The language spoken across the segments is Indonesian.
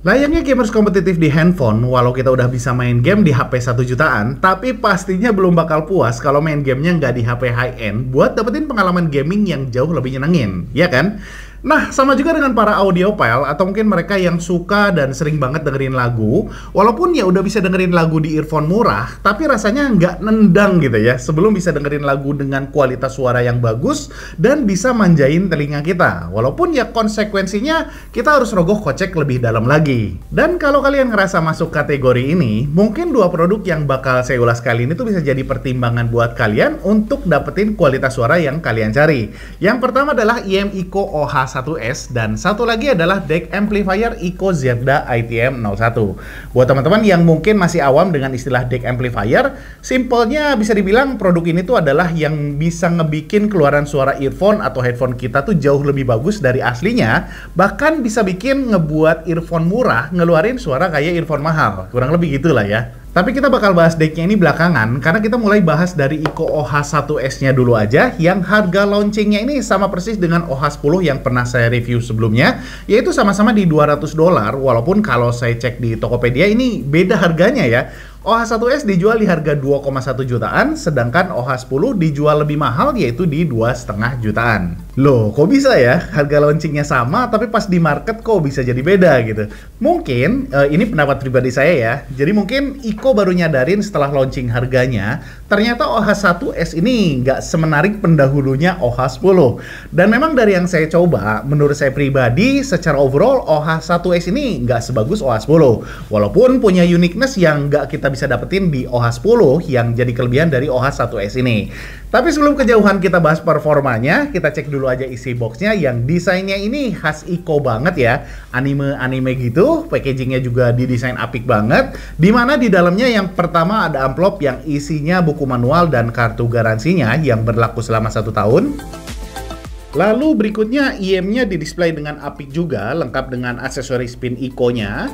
Layaknya gamers kompetitif di handphone, walau kita udah bisa main game di HP 1 jutaan, tapi pastinya belum bakal puas kalau main gamenya nggak di HP high-end buat dapetin pengalaman gaming yang jauh lebih nyenengin, ya kan? Nah, sama juga dengan para audiophile atau mungkin mereka yang suka dan sering banget dengerin lagu, walaupun ya udah bisa dengerin lagu di earphone murah, tapi rasanya nggak nendang gitu ya, sebelum bisa dengerin lagu dengan kualitas suara yang bagus dan bisa manjain telinga kita. Walaupun ya konsekuensinya kita harus rogoh kocek lebih dalam lagi. Dan kalau kalian ngerasa masuk kategori ini, mungkin dua produk yang bakal saya ulas kali ini tuh bisa jadi pertimbangan buat kalian untuk dapetin kualitas suara yang kalian cari. Yang pertama adalah IEM Eco OH1S dan satu lagi adalah DEC Amplifier Eco Zerda ITM01. Buat teman-teman yang mungkin masih awam dengan istilah DEC Amplifier, simpelnya bisa dibilang produk ini tuh adalah yang bisa ngebikin keluaran suara earphone atau headphone kita tuh jauh lebih bagus dari aslinya, bahkan bisa bikin ngebuat earphone murah ngeluarin suara kayak earphone mahal. Kurang lebih gitulah ya. Tapi kita bakal bahas decknya ini belakangan, karena kita mulai bahas dari Eco OH1S-nya dulu aja, yang harga launchingnya ini sama persis dengan OH10 yang pernah saya review sebelumnya, yaitu sama-sama di $200, walaupun kalau saya cek di Tokopedia ini beda harganya ya. OH1S dijual di harga 2,1 jutaan, sedangkan OH10 dijual lebih mahal yaitu di 2,5 jutaan. Loh, kok bisa ya? Harga launchingnya sama, tapi pas di market kok bisa jadi beda gitu? Mungkin, ini pendapat pribadi saya ya, jadi mungkin Eco baru nyadarin setelah launching harganya, ternyata OH1S ini nggak semenarik pendahulunya OH10. Dan memang dari yang saya coba, menurut saya pribadi, secara overall OH1S ini nggak sebagus OH10. Walaupun punya uniqueness yang nggak kita bisa dapetin di OH10 yang jadi kelebihan dari OH1S ini. Tapi sebelum kejauhan kita bahas performanya, kita cek dulu aja isi boxnya yang desainnya ini khas Eco banget ya. Anime-anime gitu, packagingnya juga didesain apik banget. Dimana di dalamnya yang pertama ada amplop yang isinya buku manual dan kartu garansinya yang berlaku selama 1 tahun. Lalu berikutnya IEM-nya didisplay dengan apik juga, lengkap dengan aksesoris pin Eco-nya.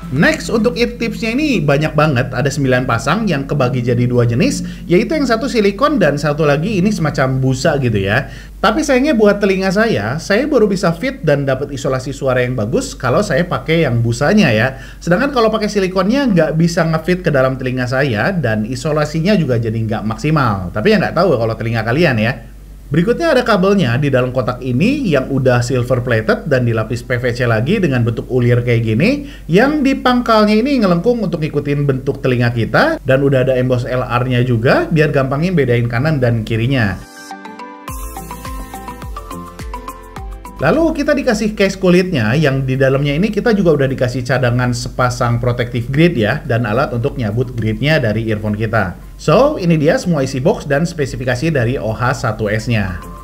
Next, untuk ear tipsnya ini banyak banget, ada 9 pasang yang kebagi jadi 2 jenis, yaitu yang satu silikon dan satu lagi ini semacam busa gitu ya. Tapi sayangnya buat telinga saya baru bisa fit dan dapat isolasi suara yang bagus kalau saya pakai yang busanya ya. Sedangkan kalau pakai silikonnya nggak bisa ngefit ke dalam telinga saya dan isolasinya juga jadi nggak maksimal. Tapi ya nggak tahu kalau telinga kalian ya. Berikutnya ada kabelnya di dalam kotak ini yang udah silver plated dan dilapis PVC lagi dengan bentuk ulir kayak gini, yang di pangkalnya ini ngelengkung untuk ngikutin bentuk telinga kita, dan udah ada emboss LR-nya juga biar gampangin bedain kanan dan kirinya. Lalu kita dikasih case kulitnya yang di dalamnya ini kita juga udah dikasih cadangan sepasang protective grid ya, dan alat untuk nyabut gridnya dari earphone kita. So, ini dia semua isi box dan spesifikasi dari OH1S-nya.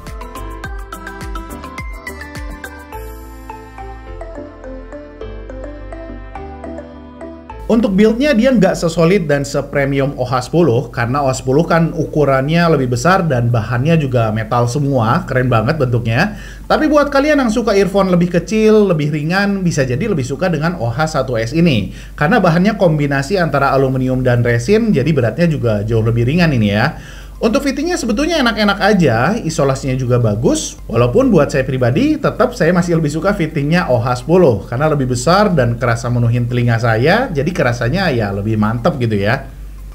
Untuk build-nya dia nggak sesolid dan sepremium OH10, karena OH10 kan ukurannya lebih besar dan bahannya juga metal semua, keren banget bentuknya. Tapi buat kalian yang suka earphone lebih kecil, lebih ringan, bisa jadi lebih suka dengan OH1S ini. Karena bahannya kombinasi antara aluminium dan resin, jadi beratnya juga jauh lebih ringan ini ya. Untuk fittingnya sebetulnya enak-enak aja, isolasinya juga bagus. Walaupun buat saya pribadi, tetap saya masih lebih suka fittingnya OH10 karena lebih besar dan kerasa menuhin telinga saya, jadi kerasanya ya lebih mantep gitu ya.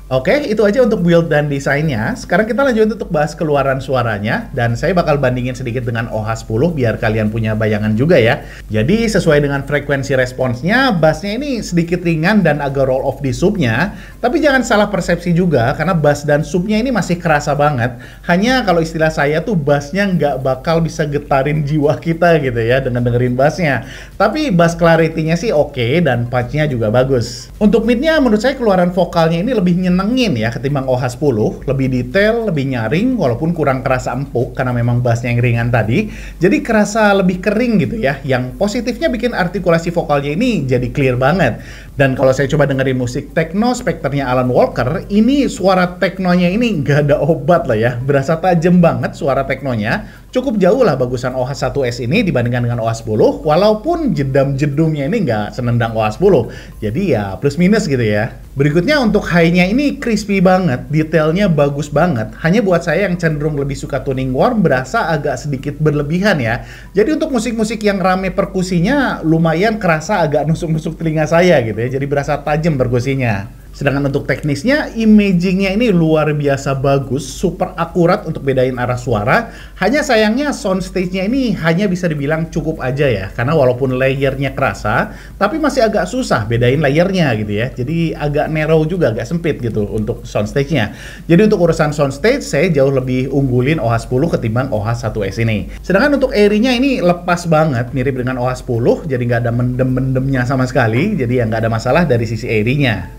Oke, itu aja untuk build dan desainnya. Sekarang kita lanjut untuk bahas keluaran suaranya, dan saya bakal bandingin sedikit dengan OH10 biar kalian punya bayangan juga ya. Jadi sesuai dengan frekuensi responsnya, bassnya ini sedikit ringan dan agak roll off di subnya, tapi jangan salah persepsi juga karena bass dan subnya ini masih kerasa banget. Hanya kalau istilah saya tuh bassnya nggak bakal bisa getarin jiwa kita gitu ya dengan dengerin bassnya. Tapi bass clarity-nya sih oke dan punch-nya juga bagus. Untuk mid-nya menurut saya keluaran vokalnya ini lebih nyenengin ya ketimbang OH10, lebih detail, lebih nyaring, walaupun kurang kerasa empuk karena memang bassnya yang ringan tadi, jadi kerasa lebih kering gitu ya. Yang positifnya bikin artikulasi vokalnya ini jadi clear banget. Dan kalau saya coba dengerin musik techno spekternya Alan Walker, ini suara teknonya ini nggak ada obat lah ya, berasa tajam banget suara teknonya. Cukup jauh lah bagusan OH 1S ini dibandingkan dengan OH 10, walaupun jedam-jedumnya ini nggak senendang OH 10. Jadi ya plus minus gitu ya. Berikutnya untuk high-nya ini crispy banget, detailnya bagus banget. Hanya buat saya yang cenderung lebih suka tuning warm berasa agak sedikit berlebihan ya. Jadi untuk musik-musik yang rame perkusinya lumayan kerasa agak nusuk-nusuk telinga saya gitu ya. Jadi berasa tajam perkusinya. Sedangkan untuk teknisnya, imagingnya ini luar biasa bagus, super akurat untuk bedain arah suara. Hanya sayangnya soundstage-nya ini hanya bisa dibilang cukup aja ya. Karena walaupun layernya kerasa, tapi masih agak susah bedain layernya gitu ya. Jadi agak narrow juga, agak sempit gitu untuk soundstage-nya. Jadi untuk urusan soundstage, saya jauh lebih unggulin OH 10 ketimbang OH 1S ini. Sedangkan untuk airy-nya ini lepas banget, mirip dengan OH 10, jadi nggak ada mendem-mendemnya sama sekali. Jadi ya nggak ada masalah dari sisi airy-nya.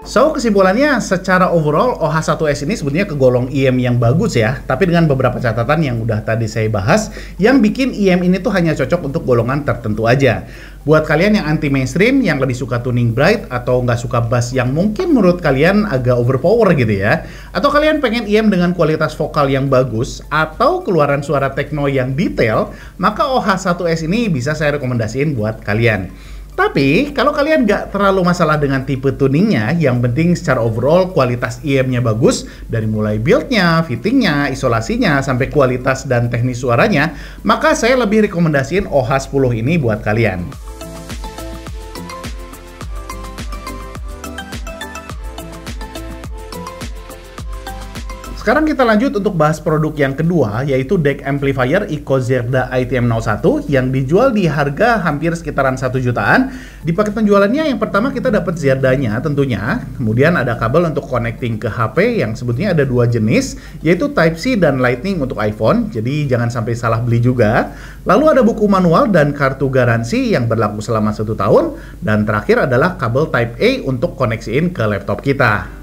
So, kesimpulannya secara overall OH 1S ini sebetulnya kegolong IM yang bagus ya, tapi dengan beberapa catatan yang udah tadi saya bahas, yang bikin IM ini tuh hanya cocok untuk golongan tertentu aja. Buat kalian yang anti mainstream, yang lebih suka tuning bright, atau nggak suka bass yang mungkin menurut kalian agak overpower gitu ya, atau kalian pengen IM dengan kualitas vokal yang bagus, atau keluaran suara techno yang detail, maka OH 1S ini bisa saya rekomendasiin buat kalian. Tapi, kalau kalian nggak terlalu masalah dengan tipe tuningnya, yang penting secara overall kualitas IM-nya bagus, dari mulai build-nya, fitting-nya, isolasinya, sampai kualitas dan teknis suaranya, maka saya lebih rekomendasiin OH 10 ini buat kalian. Sekarang kita lanjut untuk bahas produk yang kedua, yaitu DAC Amplifier Icozerda ITM01 yang dijual di harga hampir sekitaran 1 jutaan. Di paket penjualannya yang pertama kita dapat Zerdanya tentunya, kemudian ada kabel untuk connecting ke HP yang sebetulnya ada dua jenis, yaitu Type-C dan Lightning untuk iPhone, jadi jangan sampai salah beli juga. Lalu ada buku manual dan kartu garansi yang berlaku selama 1 tahun, dan terakhir adalah kabel Type-A untuk koneksiin ke laptop kita.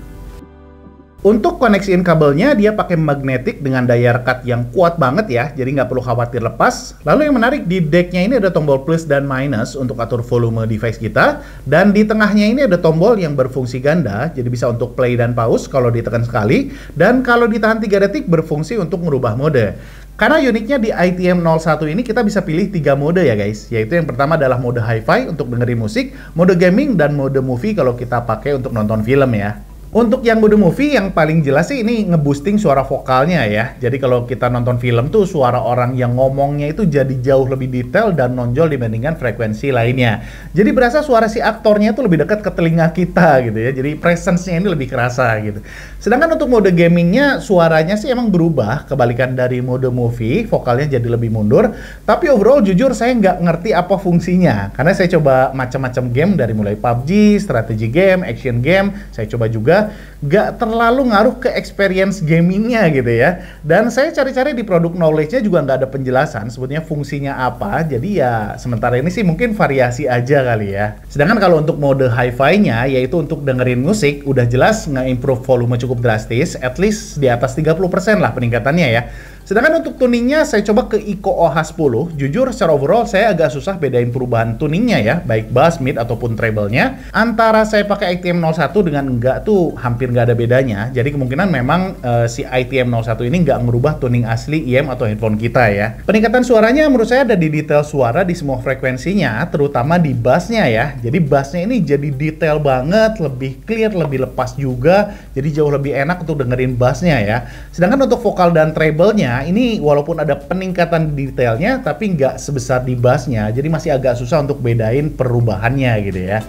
Untuk koneksiin kabelnya, dia pakai magnetik dengan daya rekat yang kuat banget ya, jadi nggak perlu khawatir lepas. Lalu yang menarik di decknya ini ada tombol plus dan minus untuk atur volume device kita, dan di tengahnya ini ada tombol yang berfungsi ganda, jadi bisa untuk play dan pause kalau ditekan sekali, dan kalau ditahan 3 detik berfungsi untuk merubah mode. Karena uniknya di ITM01 ini kita bisa pilih 3 mode ya guys, yaitu yang pertama adalah mode hi-fi untuk dengerin musik, mode gaming, dan mode movie kalau kita pakai untuk nonton film ya. Untuk yang mode movie yang paling jelas sih ini ngeboosting suara vokalnya ya. Jadi kalau kita nonton film tuh suara orang yang ngomongnya itu jadi jauh lebih detail dan nonjol dibandingkan frekuensi lainnya. Jadi berasa suara si aktornya tuh lebih dekat ke telinga kita gitu ya. Jadi presence-nya ini lebih kerasa gitu. Sedangkan untuk mode gamingnya suaranya sih emang berubah, kebalikan dari mode movie, vokalnya jadi lebih mundur. Tapi overall jujur saya nggak ngerti apa fungsinya. Karena saya coba macam-macam game dari mulai PUBG, strategi game, action game, saya coba juga nggak terlalu ngaruh ke experience gamingnya gitu ya. Dan saya cari-cari di produk knowledge-nya juga nggak ada penjelasan sebetulnya fungsinya apa. Jadi ya sementara ini sih mungkin variasi aja kali ya. Sedangkan kalau untuk mode hi-fi-nya, yaitu untuk dengerin musik, udah jelas nge-improve volume cukup drastis, at least di atas 30% lah peningkatannya ya. Sedangkan untuk tuningnya saya coba ke Ico OH 10. Jujur secara overall saya agak susah bedain perubahan tuningnya ya, baik bass, mid ataupun treble-nya. Antara saya pakai ITM01 dengan enggak tuh hampir nggak ada bedanya. Jadi kemungkinan memang si ITM01 ini nggak merubah tuning asli IM atau headphone kita ya. Peningkatan suaranya menurut saya ada di detail suara di semua frekuensinya, terutama di bassnya ya. Jadi bassnya ini jadi detail banget, lebih clear, lebih lepas juga. Jadi jauh lebih enak untuk dengerin bassnya ya. Sedangkan untuk vokal dan treble-nya ini walaupun ada peningkatan detailnya tapi nggak sebesar di bassnya, jadi masih agak susah untuk bedain perubahannya gitu ya.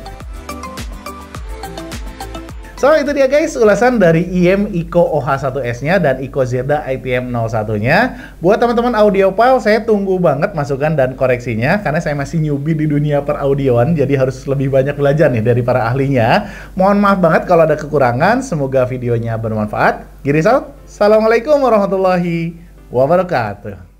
So itu dia guys ulasan dari IM Ico OH1S-nya dan Icozerda ITM01-nya. Buat teman-teman audiophile, saya tunggu banget masukan dan koreksinya karena saya masih newbie di dunia per-audioan, jadi harus lebih banyak belajar nih dari para ahlinya. Mohon maaf banget kalau ada kekurangan, semoga videonya bermanfaat. Giris out, Assalamualaikum warahmatullahi wabarakatuh.